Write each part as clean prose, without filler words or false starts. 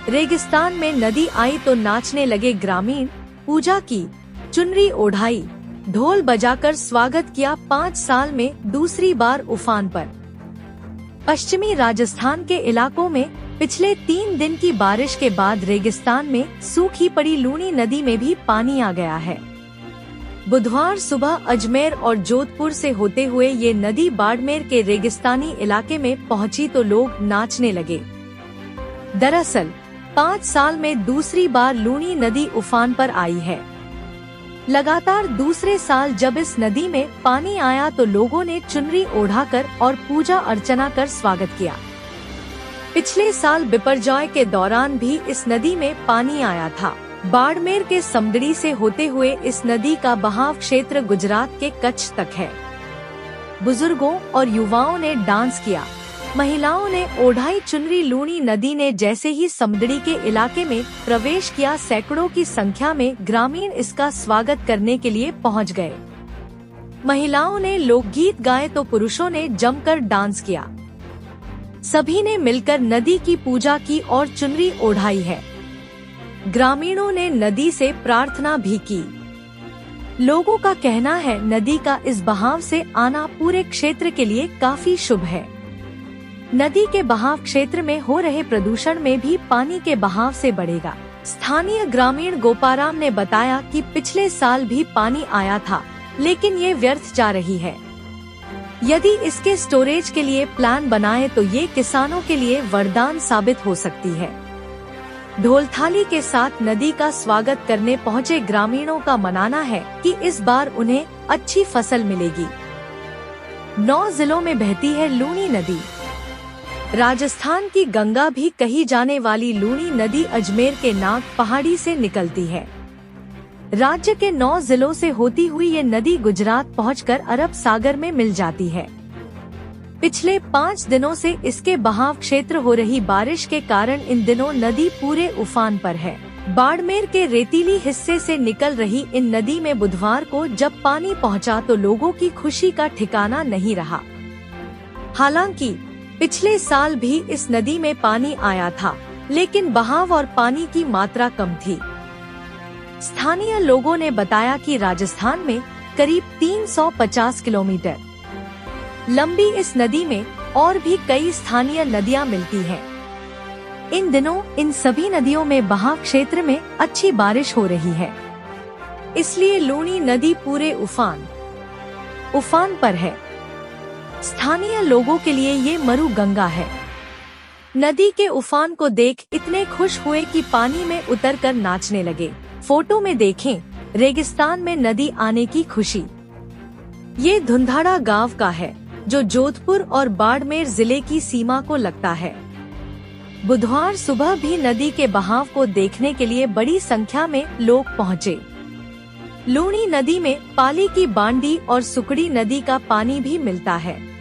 रेगिस्तान में नदी आई तो नाचने लगे ग्रामीण, पूजा की, चुनरी ओढ़ाई, ढोल बजाकर स्वागत किया। 5 साल में दूसरी बार उफान पर। पश्चिमी राजस्थान के इलाकों में पिछले 3 दिन की बारिश के बाद रेगिस्तान में सूखी पड़ी लूनी नदी में भी पानी आ गया है। बुधवार सुबह अजमेर और जोधपुर से होते हुए ये नदी बाड़मेर के रेगिस्तानी इलाके में पहुंची तो लोग नाचने लगे। दरअसल 5 साल में दूसरी बार लूनी नदी उफान पर आई है। लगातार दूसरे साल जब इस नदी में पानी आया तो लोगों ने चुनरी ओढ़ाकर और पूजा अर्चना कर स्वागत किया। पिछले साल बिपरजॉय के दौरान भी इस नदी में पानी आया था। बाड़मेर के समदड़ी से होते हुए इस नदी का बहाव क्षेत्र गुजरात के कच्छ तक है। बुजुर्गों और युवाओं ने डांस किया, महिलाओं ने ओढ़ाई चुनरी। लूनी नदी ने जैसे ही समदड़ी के इलाके में प्रवेश किया, सैकड़ों की संख्या में ग्रामीण इसका स्वागत करने के लिए पहुंच गए। महिलाओं ने लोकगीत गाए तो पुरुषों ने जमकर डांस किया। सभी ने मिलकर नदी की पूजा की और चुनरी ओढ़ाई है। ग्रामीणों ने नदी से प्रार्थना भी की। लोगों का कहना है नदी का इस बहाव से आना पूरे क्षेत्र के लिए काफी शुभ है। नदी के बहाव क्षेत्र में हो रहे प्रदूषण में भी पानी के बहाव से बढ़ेगा। स्थानीय ग्रामीण गोपाराम ने बताया कि पिछले साल भी पानी आया था, लेकिन ये व्यर्थ जा रही है। यदि इसके स्टोरेज के लिए प्लान बनाए तो ये किसानों के लिए वरदान साबित हो सकती है। ढोल थाली के साथ नदी का स्वागत करने पहुँचे ग्रामीणों का मानना है कि इस बार उन्हें अच्छी फसल मिलेगी। 9 जिलों में बहती है लूनी नदी। राजस्थान की गंगा भी कही जाने वाली लूनी नदी अजमेर के नाग पहाड़ी से निकलती है। राज्य के 9 जिलों से होती हुई ये नदी गुजरात पहुंचकर अरब सागर में मिल जाती है। पिछले 5 दिनों से इसके बहाव क्षेत्र हो रही बारिश के कारण इन दिनों नदी पूरे उफान पर है। बाड़मेर के रेतीली हिस्से से निकल रही इन नदी में बुधवार को जब पानी पहुंचा तो लोगों की खुशी का ठिकाना नहीं रहा। हालांकि पिछले साल भी इस नदी में पानी आया था, लेकिन बहाव और पानी की मात्रा कम थी। स्थानीय लोगों ने बताया कि राजस्थान में करीब 350 किलोमीटर लंबी इस नदी में और भी कई स्थानीय नदियां मिलती हैं। इन दिनों इन सभी नदियों में बहाव क्षेत्र में अच्छी बारिश हो रही है, इसलिए लूनी नदी पूरे उफान पर है। स्थानीय लोगों के लिए ये मरु गंगा है। नदी के उफान को देख इतने खुश हुए कि पानी में उतरकर नाचने लगे। फोटो में देखें रेगिस्तान में नदी आने की खुशी। ये धुंधाड़ा गांव का है जो जोधपुर और बाड़मेर जिले की सीमा को लगता है। बुधवार सुबह भी नदी के बहाव को देखने के लिए बड़ी संख्या में लोग पहुँचे। लूनी नदी में पाली की बांडी और सुकड़ी नदी का पानी भी मिलता है।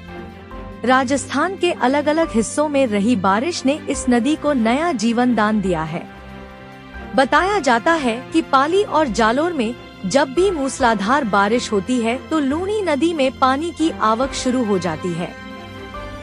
राजस्थान के अलग अलग हिस्सों में रही बारिश ने इस नदी को नया जीवन दान दिया है। बताया जाता है कि पाली और जालोर में जब भी मूसलाधार बारिश होती है तो लूनी नदी में पानी की आवक शुरू हो जाती है।